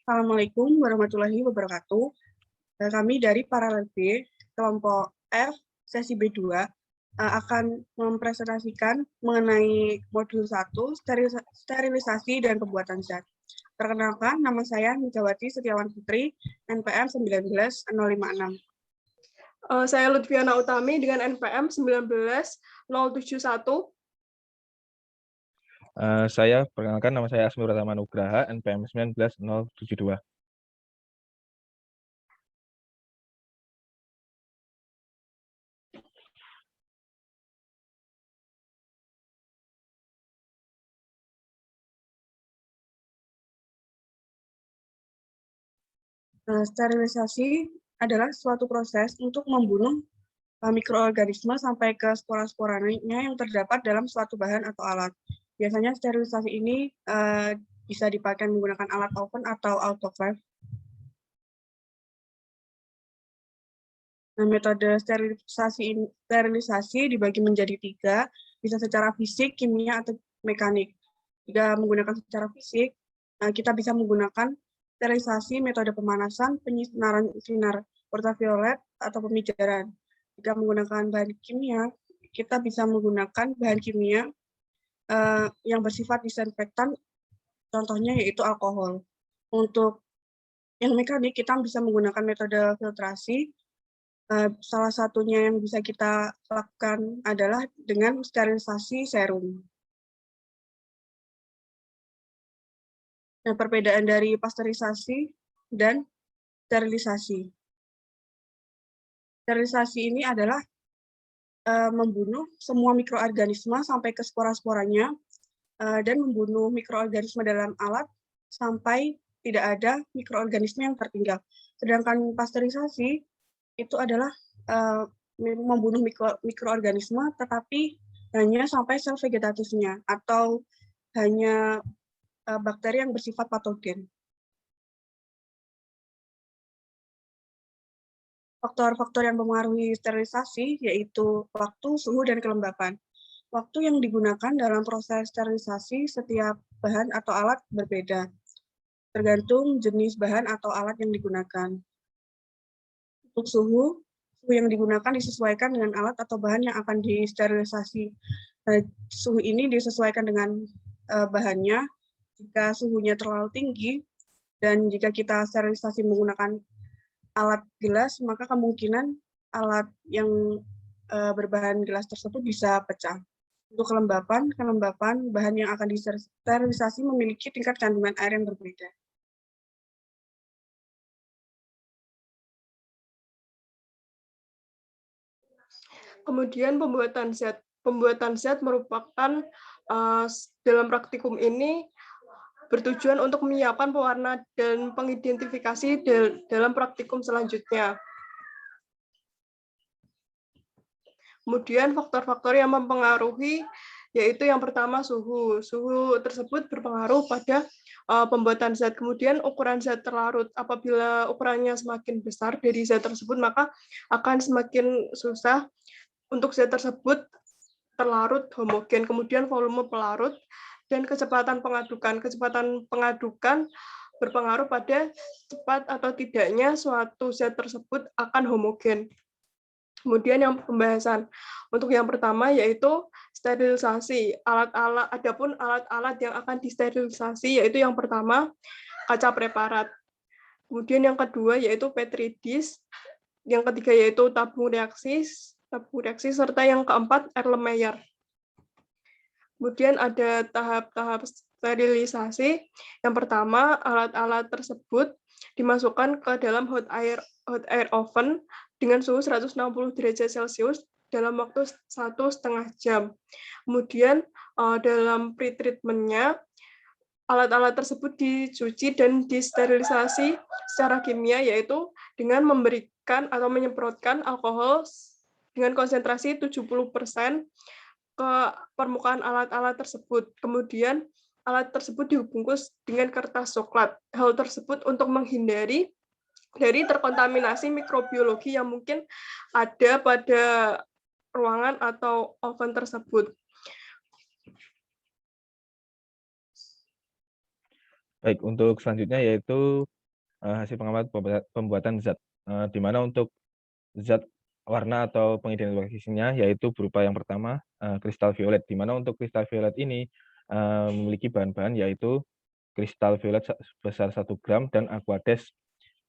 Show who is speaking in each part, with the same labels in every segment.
Speaker 1: Assalamualaikum warahmatullahi wabarakatuh. Kami dari Paralel B, kelompok F, sesi B2, akan mempresentasikan mengenai modul 1, sterilisasi dan pembuatan zat. Perkenalkan, nama saya Mijawati Setiawan Putri, NPM 19056.
Speaker 2: Saya Lutfiana Utami dengan NPM 19071.
Speaker 3: Saya perkenalkan, nama saya Asmi Pratama Nugraha, NPM 19072.
Speaker 1: Sterilisasi adalah suatu proses untuk membunuh mikroorganisme sampai ke spora-sporanya yang terdapat dalam suatu bahan atau alat. Biasanya sterilisasi ini bisa dipakai menggunakan alat oven atau autoclave. Nah, metode sterilisasi dibagi menjadi 3, bisa secara fisik, kimia, atau mekanik. Jika menggunakan secara fisik, kita bisa menggunakan sterilisasi metode pemanasan, penyinaran sinar ultraviolet, atau pemijaran. Jika menggunakan bahan kimia, kita bisa menggunakan bahan kimia yang bersifat disinfektan, contohnya yaitu alkohol. Untuk yang mekanik, kita bisa menggunakan metode filtrasi. Salah satunya yang bisa kita lakukan adalah dengan sterilisasi serum. Nah, perbedaan dari pasteurisasi dan sterilisasi. Sterilisasi ini adalah membunuh semua mikroorganisme sampai ke spora-sporanya dan membunuh mikroorganisme dalam alat sampai tidak ada mikroorganisme yang tertinggal. Sedangkan pasteurisasi itu adalah membunuh mikroorganisme tetapi hanya sampai sel vegetatifnya atau hanya bakteri yang bersifat patogen. Faktor-faktor yang mempengaruhi sterilisasi yaitu waktu, suhu, dan kelembapan. Waktu yang digunakan dalam proses sterilisasi setiap bahan atau alat berbeda, tergantung jenis bahan atau alat yang digunakan. Untuk suhu yang digunakan disesuaikan dengan alat atau bahan yang akan disterilisasi. Suhu ini disesuaikan dengan bahannya. Jika suhunya terlalu tinggi dan jika kita sterilisasi menggunakan alat gelas, maka kemungkinan alat yang berbahan gelas tersebut bisa pecah. Untuk kelembapan bahan yang akan disterilisasi memiliki tingkat kandungan air yang berbeda.
Speaker 2: Kemudian pembuatan zat. Pembuatan zat merupakan dalam praktikum ini bertujuan untuk menyiapkan pewarna dan pengidentifikasi dalam praktikum selanjutnya. Kemudian faktor-faktor yang mempengaruhi yaitu yang pertama suhu. Suhu tersebut berpengaruh pada pembuatan zat. Kemudian ukuran zat terlarut. Apabila ukurannya semakin besar dari zat tersebut, maka akan semakin susah untuk zat tersebut terlarut homogen. Kemudian volume pelarut dan kecepatan pengadukan. Kecepatan pengadukan berpengaruh pada cepat atau tidaknya suatu zat tersebut akan homogen. Kemudian yang pembahasan untuk yang pertama yaitu sterilisasi. Adapun alat-alat yang akan disterilisasi yaitu yang pertama kaca preparat. Kemudian yang kedua yaitu petri dish. Yang ketiga yaitu tabung reaksi serta yang keempat Erlenmeyer. Kemudian ada tahap-tahap sterilisasi. Yang pertama, alat-alat tersebut dimasukkan ke dalam hot air oven dengan suhu 160 derajat Celcius dalam waktu 1,5 jam. Kemudian dalam pre-treatment-nya, alat-alat tersebut dicuci dan disterilisasi secara kimia, yaitu dengan memberikan atau menyemprotkan alkohol dengan konsentrasi 70% ke permukaan alat-alat tersebut. Kemudian alat tersebut dibungkus dengan kertas coklat. Hal tersebut untuk menghindari dari terkontaminasi mikrobiologi yang mungkin ada pada ruangan atau oven tersebut.
Speaker 3: Baik, untuk selanjutnya yaitu hasil pengamatan pembuatan zat, di mana untuk zat warna atau pengidentifikasinya yaitu berupa yang pertama, kristal violet, di mana untuk kristal violet ini memiliki bahan-bahan yaitu kristal violet sebesar 1 gram dan aquades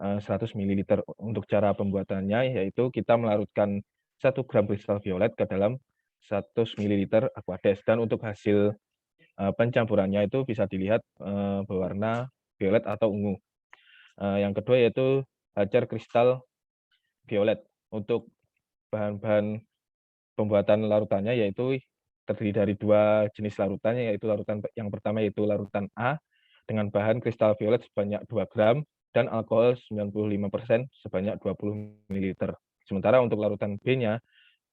Speaker 3: 100 ml. Untuk cara pembuatannya yaitu kita melarutkan 1 gram kristal violet ke dalam 100 ml aquades, dan untuk hasil pencampurannya itu bisa dilihat berwarna violet atau ungu. Yang kedua yaitu hajar kristal violet. Untuk bahan-bahan pembuatan larutannya yaitu terdiri dari 2 jenis larutannya, yaitu larutan yang pertama yaitu larutan A dengan bahan kristal violet sebanyak 2 gram dan alkohol 95% sebanyak 20 ml. Sementara untuk larutan B-nya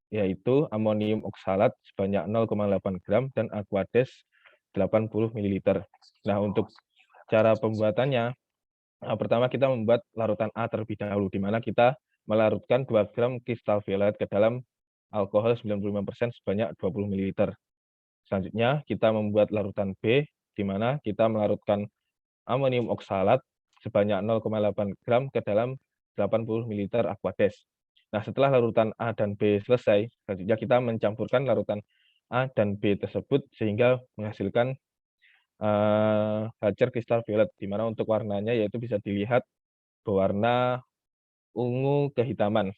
Speaker 3: yaitu amonium oksalat sebanyak 0,8 gram dan aquades 80 ml. Nah, untuk cara pembuatannya, pertama kita membuat larutan A terlebih dahulu, di mana kita melarutkan 2 gram kristal violet ke dalam alkohol 95% sebanyak 20 ml. Selanjutnya, kita membuat larutan B, di mana kita melarutkan amonium oksalat sebanyak 0,8 gram ke dalam 80 ml aquades. Nah, setelah larutan A dan B selesai, selanjutnya kita mencampurkan larutan A dan B tersebut sehingga menghasilkan hajar kristal violet, di mana untuk warnanya yaitu bisa dilihat berwarna ungu kehitaman.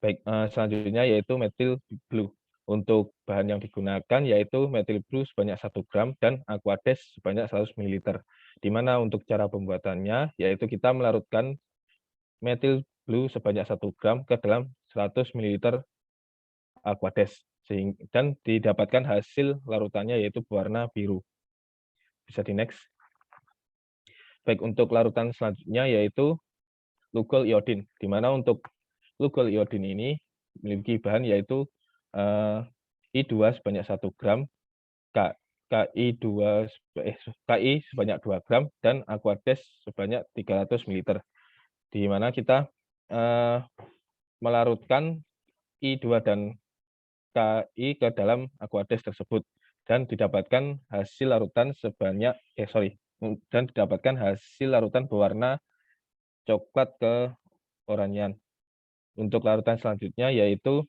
Speaker 3: Baik, selanjutnya yaitu methyl blue. Untuk bahan yang digunakan yaitu methyl blue sebanyak 1 gram dan aquades sebanyak 100 ml. Di mana untuk cara pembuatannya yaitu kita melarutkan methyl blue sebanyak 1 gram ke dalam 100 ml aquades dan didapatkan hasil larutannya yaitu berwarna biru. Bisa di next. Baik, untuk larutan selanjutnya yaitu lugol iodin, di mana untuk lugol iodin ini memiliki bahan yaitu I2 sebanyak 1 gram, KI sebanyak 2 gram, dan aquades sebanyak 300 ml. Di mana kita melarutkan I2 dan KI ke dalam aquades tersebut dan didapatkan hasil larutan berwarna coklat keoranyean. Untuk larutan selanjutnya yaitu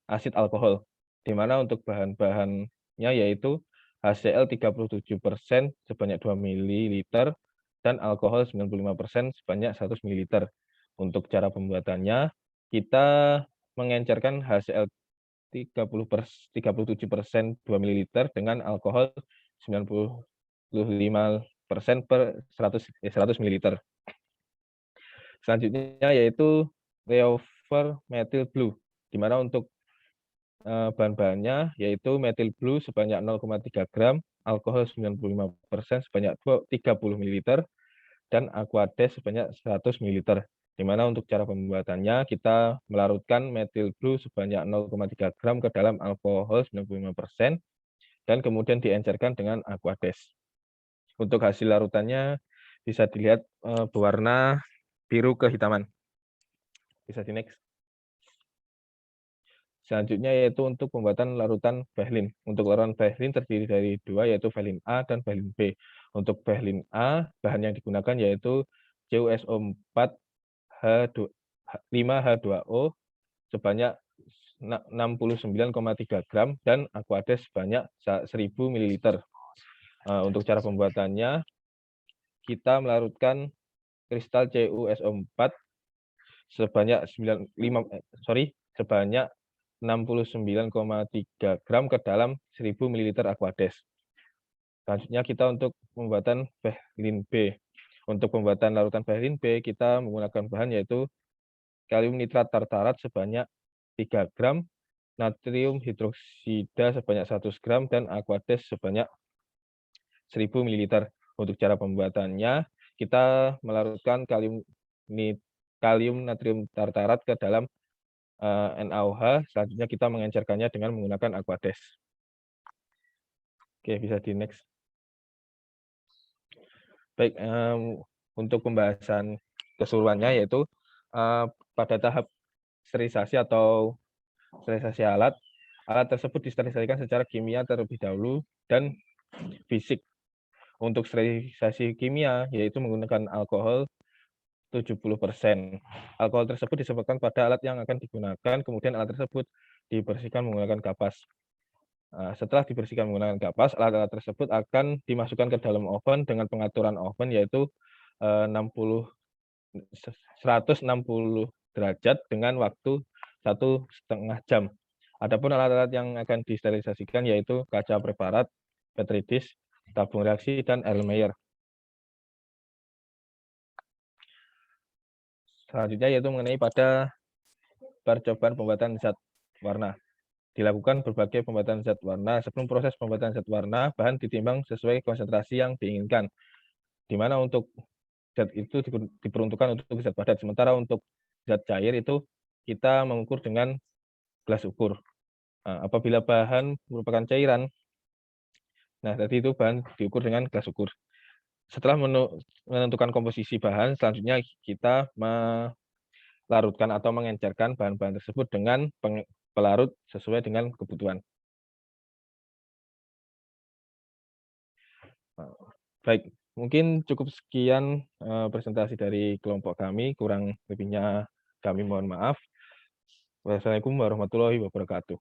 Speaker 3: asid alkohol, di mana untuk bahan-bahannya yaitu HCl 37% sebanyak 2 ml dan alkohol 95% sebanyak 100 ml. Untuk cara pembuatannya, kita mengencerkan HCl 37% 2 ml dengan alkohol 95% per 100 ml. Selanjutnya yaitu Reover methyl blue, di mana untuk bahan-bahannya yaitu methyl blue sebanyak 0,3 gram, alkohol 95% sebanyak 30 ml, dan aquades sebanyak 100 ml. Di mana untuk cara pembuatannya kita melarutkan methyl blue sebanyak 0,3 gram ke dalam alkohol 95% dan kemudian diencerkan dengan aquades. Untuk hasil larutannya bisa dilihat berwarna biru kehitaman. Bisa di next. Selanjutnya yaitu untuk pembuatan larutan Behlin. Untuk larutan Behlin terdiri dari 2 yaitu Behlin A dan Behlin B. Untuk Behlin A, bahan yang digunakan yaitu CuSO4 5H2O sebanyak 69,3 gram dan aquades sebanyak 1000 ml. Untuk cara pembuatannya, kita melarutkan kristal CuSO4 sebanyak 69,3 gram ke dalam 1000 ml aquades. Selanjutnya kita untuk pembuatan Behlin B. Untuk pembuatan larutan Behlin B, kita menggunakan bahan yaitu kalium nitrat tartarat sebanyak 3 gram, natrium hidroksida sebanyak 100 gram, dan aquades sebanyak 1000 ml. Untuk cara pembuatannya, kita melarutkan kalium natrium tartarat ke dalam NaOH, selanjutnya kita mengencerkannya dengan menggunakan aquades. Oke, bisa di next. Baik, untuk pembahasan keseluruhannya yaitu pada tahap sterilisasi atau sterilisasi alat tersebut disterilisasikan secara kimia terlebih dahulu dan fisik. untuk sterilisasi kimia, yaitu menggunakan alkohol 70%. Alkohol tersebut disemprotkan pada alat yang akan digunakan, kemudian alat tersebut dibersihkan menggunakan kapas. Setelah dibersihkan menggunakan kapas, alat-alat tersebut akan dimasukkan ke dalam oven dengan pengaturan oven yaitu 160 derajat dengan waktu 1,5 jam. Adapun alat-alat yang akan disterilisasikan yaitu kaca preparat, petri dish, tabung reaksi, dan Erlenmeyer. Selanjutnya yaitu mengenai pada percobaan pembuatan zat warna. Dilakukan berbagai pembuatan zat warna. Sebelum proses pembuatan zat warna, bahan ditimbang sesuai konsentrasi yang diinginkan, di mana untuk zat itu diperuntukkan untuk zat padat, sementara untuk zat cair itu kita mengukur dengan gelas ukur. Apabila bahan merupakan cairan, nah tadi itu bahan diukur dengan gelas ukur. Setelah menentukan komposisi bahan, selanjutnya kita melarutkan atau mengencerkan bahan-bahan tersebut dengan pelarut sesuai dengan kebutuhan. Baik, mungkin cukup sekian presentasi dari kelompok kami, kurang lebihnya kami mohon maaf. Wassalamualaikum warahmatullahi wabarakatuh.